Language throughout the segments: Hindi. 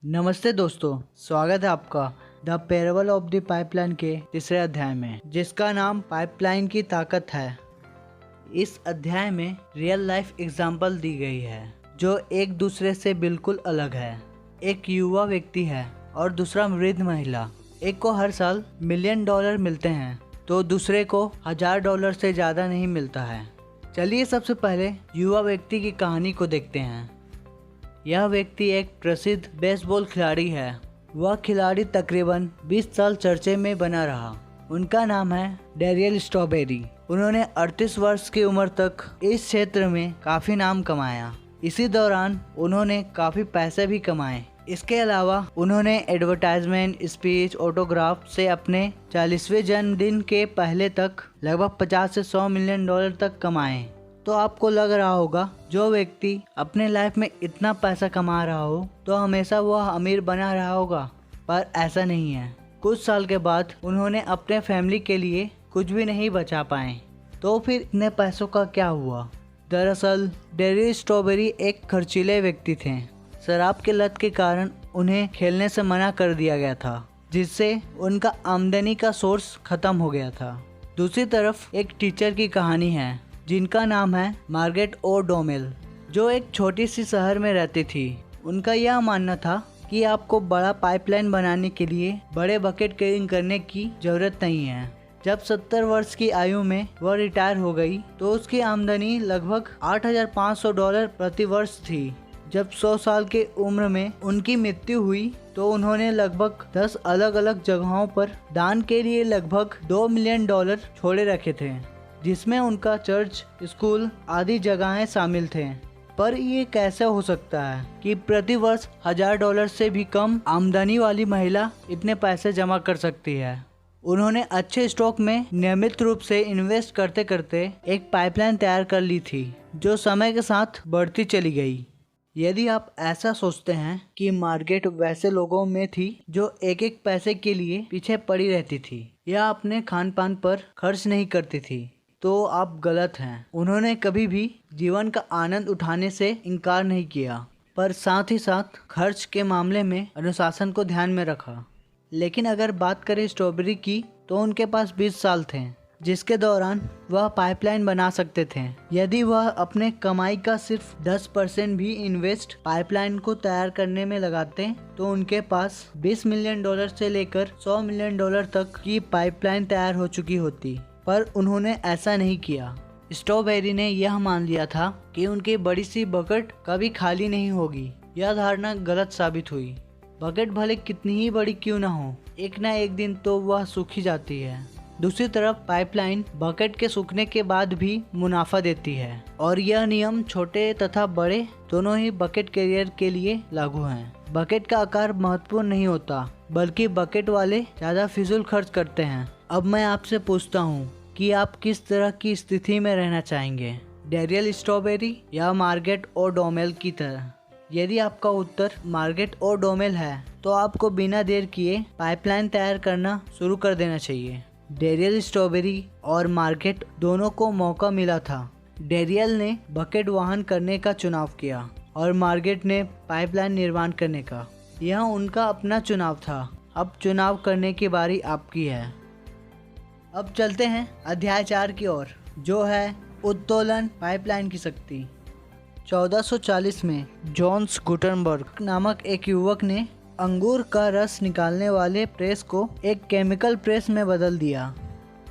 नमस्ते दोस्तों, स्वागत है आपका the parable of the pipeline के तीसरे अध्याय में, जिसका नाम पाइपलाइन की ताकत है। इस अध्याय में रियल लाइफ एग्जाम्पल दी गई है जो एक दूसरे से बिल्कुल अलग है। एक युवा व्यक्ति है और दूसरा वृद्ध महिला। एक को हर साल $1 मिलियन मिलते हैं तो दूसरे को $1000 से ज़्यादा नहीं मिलता है। चलिए सबसे पहले युवा व्यक्ति की कहानी को देखते हैं। यह व्यक्ति एक प्रसिद्ध बेसबॉल खिलाड़ी है। वह खिलाड़ी तकरीबन 20 साल चर्चे में बना रहा। उनका नाम है डैरियल स्ट्रॉबेरी। उन्होंने 38 वर्ष की उम्र तक इस क्षेत्र में काफ़ी नाम कमाया। इसी दौरान उन्होंने काफ़ी पैसे भी कमाए। इसके अलावा उन्होंने एडवर्टाइजमेंट, स्पीच, ऑटोग्राफ से अपने 40वें जन्मदिन के पहले तक लगभग 50 से $100 मिलियन तक कमाए। तो आपको लग रहा होगा जो व्यक्ति अपने लाइफ में इतना पैसा कमा रहा हो तो हमेशा वह अमीर बना रहा होगा, पर ऐसा नहीं है। कुछ साल के बाद उन्होंने अपने फैमिली के लिए कुछ भी नहीं बचा पाए। तो फिर इतने पैसों का क्या हुआ? दरअसल डैरियल स्ट्रॉबेरी एक खर्चीले व्यक्ति थे। शराब की लत के कारण उन्हें खेलने से मना कर दिया गया था, जिससे उनका आमदनी का सोर्स खत्म हो गया था। दूसरी तरफ एक टीचर की कहानी है जिनका नाम है मार्गरेट ओ डोमेल, जो एक छोटी सी शहर में रहती थी। उनका यह मानना था कि आपको बड़ा पाइपलाइन बनाने के लिए बड़े बकेट कैरिंग करने की जरूरत नहीं है। जब 70 वर्ष की आयु में वह रिटायर हो गई तो उसकी आमदनी लगभग $8500 प्रति वर्ष थी। जब 100 साल के उम्र में उनकी मृत्यु हुई तो उन्होंने लगभग 10 अलग अलग जगहों पर दान के लिए लगभग $2 मिलियन छोड़े रखे थे, जिसमें उनका चर्च, स्कूल आदि जगहें शामिल थे। पर ये कैसे हो सकता है कि प्रति वर्ष $1000 से भी कम आमदनी वाली महिला इतने पैसे जमा कर सकती है? उन्होंने अच्छे स्टॉक में नियमित रूप से इन्वेस्ट करते करते एक पाइपलाइन तैयार कर ली थी, जो समय के साथ बढ़ती चली गई। यदि आप ऐसा सोचते हैं कि मार्केट वैसे लोगों में थी जो एक एक पैसे के लिए पीछे पड़ी रहती थी या अपने खान पान पर खर्च नहीं करती थी, तो आप गलत हैं। उन्होंने कभी भी जीवन का आनंद उठाने से इनकार नहीं किया, पर साथ ही साथ खर्च के मामले में अनुशासन को ध्यान में रखा। लेकिन अगर बात करें स्ट्रॉबेरी की, तो उनके पास 20 साल थे, जिसके दौरान वह पाइपलाइन बना सकते थे। यदि वह अपने कमाई का सिर्फ 10% भी इन्वेस्ट पाइपलाइन को तैयार करने में लगाते तो उनके पास $20 मिलियन से लेकर $100 मिलियन तक की पाइपलाइन तैयार हो चुकी होती। पर उन्होंने ऐसा नहीं किया। स्ट्रॉबेरी ने यह मान लिया था कि उनकी बड़ी सी बकेट कभी खाली नहीं होगी। यह धारणा गलत साबित हुई। बकेट भले कितनी ही बड़ी क्यों ना हो, एक ना एक दिन तो वह सूख ही जाती है। दूसरी तरफ पाइपलाइन बकेट के सूखने के बाद भी मुनाफा देती है, और यह नियम छोटे तथा बड़े दोनों ही बकेट कैरियर के लिए लागू हैं। बकेट का आकार महत्वपूर्ण नहीं होता, बल्कि बकेट वाले ज्यादा फिजूल खर्च करते हैं। अब मैं आपसे पूछता हूँ कि आप किस तरह की स्थिति में रहना चाहेंगे, डैरियल स्ट्रॉबेरी या मार्गरेट ओ डोमेल की तरह? यदि आपका उत्तर मार्गरेट ओ डोमेल है तो आपको बिना देर किए पाइपलाइन तैयार करना शुरू कर देना चाहिए। डैरियल स्ट्रॉबेरी और मार्गरेट दोनों को मौका मिला था। डैरियल ने बकेट वहन करने का चुनाव किया और मार्गरेट ने पाइपलाइन निर्माण करने का। यह उनका अपना चुनाव था। अब चुनाव करने की बारी आपकी है। अब चलते हैं अध्याय 4 की ओर, जो है उत्तोलन पाइपलाइन की शक्ति। 1440 में जॉन्स गुटेनबर्ग नामक एक युवक ने अंगूर का रस निकालने वाले प्रेस को एक केमिकल प्रेस में बदल दिया।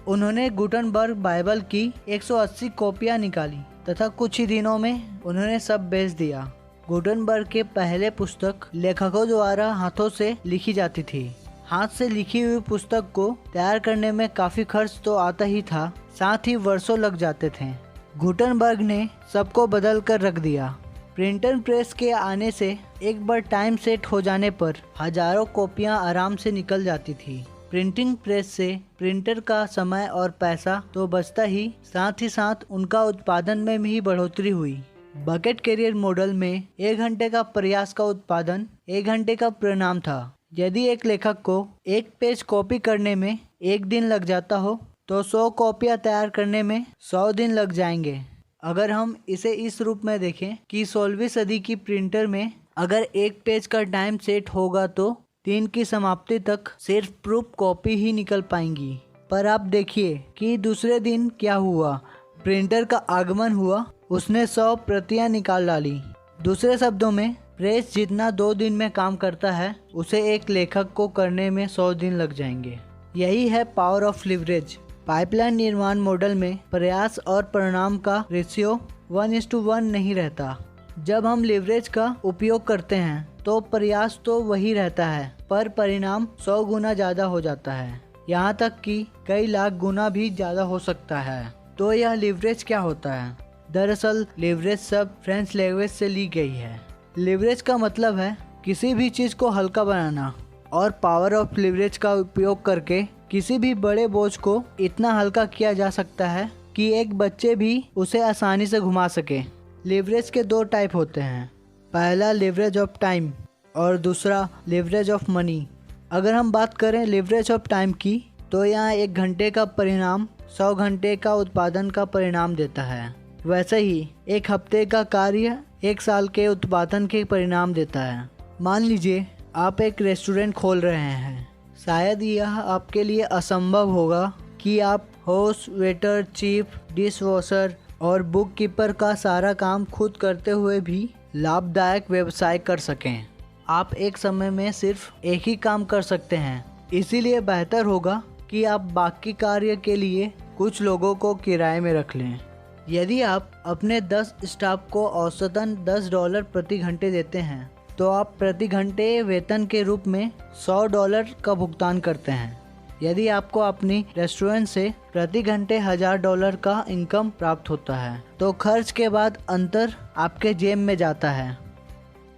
उन्होंने गुटेनबर्ग बाइबल की 180 कॉपियां निकाली तथा कुछ ही दिनों में उन्होंने सब बेच दिया। गुटेनबर्ग के पहले पुस्तक लेखकों द्वारा हाथों से लिखी जाती थी। हाथ से लिखी हुई पुस्तक को तैयार करने में काफी खर्च तो आता ही था, साथ ही वर्षों लग जाते थे। गुटेनबर्ग ने सबको बदल कर रख दिया। प्रिंटर प्रेस के आने से एक बार टाइम सेट हो जाने पर हजारों कॉपियां आराम से निकल जाती थी। प्रिंटिंग प्रेस से प्रिंटर का समय और पैसा तो बचता ही, साथ ही साथ उनका उत्पादन में भी बढ़ोतरी हुई। बकेट कैरियर मॉडल में 1 घंटे का प्रयास का उत्पादन 1 घंटे का परिणाम था। यदि एक लेखक को एक पेज कॉपी करने में 1 दिन लग जाता हो तो 100 कॉपियां तैयार करने में 100 दिन लग जाएंगे। अगर हम इसे इस रूप में देखें कि 16वीं सदी की प्रिंटर में अगर एक पेज का टाइम सेट होगा तो 3 की समाप्ति तक सिर्फ प्रूफ कॉपी ही निकल पाएंगी। पर आप देखिए कि दूसरे दिन क्या हुआ। प्रिंटर का आगमन हुआ, उसने 100 प्रतियां निकाल डाली। दूसरे शब्दों में प्रेस जितना 2 दिन में काम करता है उसे एक लेखक को करने में 100 दिन लग जाएंगे। यही है पावर ऑफ लिवरेज। पाइपलाइन निर्माण मॉडल में प्रयास और परिणाम का रेशियो 1:1 नहीं रहता। जब हम लिवरेज का उपयोग करते हैं तो प्रयास तो वही रहता है, पर परिणाम 100 गुना ज़्यादा हो जाता है, यहाँ तक कि कई लाख गुना भी ज़्यादा हो सकता है। तो यह लिवरेज क्या होता है? दरअसल लिवरेज शब्द फ्रेंच लैंग्वेज से ली गई है। लिवरेज का मतलब है किसी भी चीज़ को हल्का बनाना, और पावर ऑफ लिवरेज का उपयोग करके किसी भी बड़े बोझ को इतना हल्का किया जा सकता है कि एक बच्चे भी उसे आसानी से घुमा सके। लिवरेज के 2 टाइप होते हैं, पहला लिवरेज ऑफ टाइम और दूसरा लिवरेज ऑफ मनी। अगर हम बात करें लिवरेज ऑफ टाइम की तो यहाँ 1 घंटे का परिणाम 100 घंटे का उत्पादन का परिणाम देता है। वैसे ही 1 हफ्ते का कार्य 1 साल के उत्पादन के परिणाम देता है। मान लीजिए आप एक रेस्टोरेंट खोल रहे हैं। शायद यह आपके लिए असंभव होगा कि आप host, waiter, chief, dish washer और बुक कीपर का सारा काम खुद करते हुए भी लाभदायक व्यवसाय कर सकें। आप एक समय में सिर्फ एक ही काम कर सकते हैं, इसीलिए बेहतर होगा कि आप बाकी कार्य के लिए कुछ लोगों को किराए में रख लें। यदि आप अपने 10 स्टाफ को औसतन $10 प्रति घंटे देते हैं तो आप प्रति घंटे वेतन के रूप में $100 का भुगतान करते हैं। यदि आपको अपनी रेस्टोरेंट से प्रति घंटे $1000 का इनकम प्राप्त होता है तो खर्च के बाद अंतर आपके जेब में जाता है।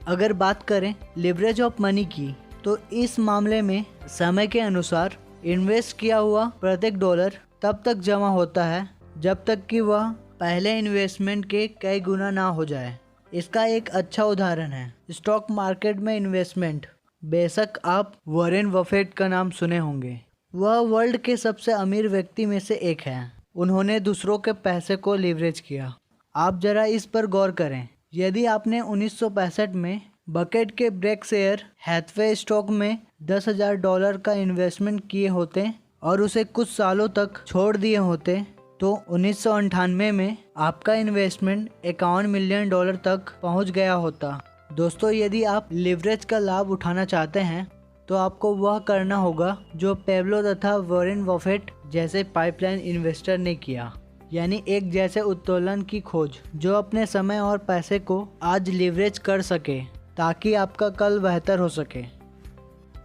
अगर बात करें लिवरेज ऑफ मनी की तो इस मामले में समय के अनुसार इन्वेस्ट किया हुआ प्रत्येक डॉलर तब तक जमा होता है जब तक कि वह पहले इन्वेस्टमेंट के कई गुना ना हो जाए। इसका एक अच्छा उदाहरण है स्टॉक मार्केट में इन्वेस्टमेंट। बेशक आप वॉरेन बफेट का नाम सुने होंगे। वह वर्ल्ड के सबसे अमीर व्यक्ति में से एक हैं। उन्होंने दूसरों के पैसे को लीवरेज किया। आप जरा इस पर गौर करें। यदि आपने 1965 में बकेट के ब्रेकशेयर हैथवे स्टॉक में $10,000 का इन्वेस्टमेंट किए होते और उसे कुछ सालों तक छोड़ दिए होते तो 1998 में आपका इन्वेस्टमेंट $51 मिलियन तक पहुंच गया होता। दोस्तों, यदि आप लिवरेज का लाभ उठाना चाहते हैं तो आपको वह करना होगा जो पेब्लो तथा वॉरेन बफेट जैसे पाइपलाइन इन्वेस्टर ने किया, यानी एक जैसे उत्तोलन की खोज जो अपने समय और पैसे को आज लिवरेज कर सके ताकि आपका कल बेहतर हो सके।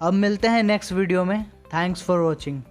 अब मिलते हैं नेक्स्ट वीडियो में। Thanks for watching.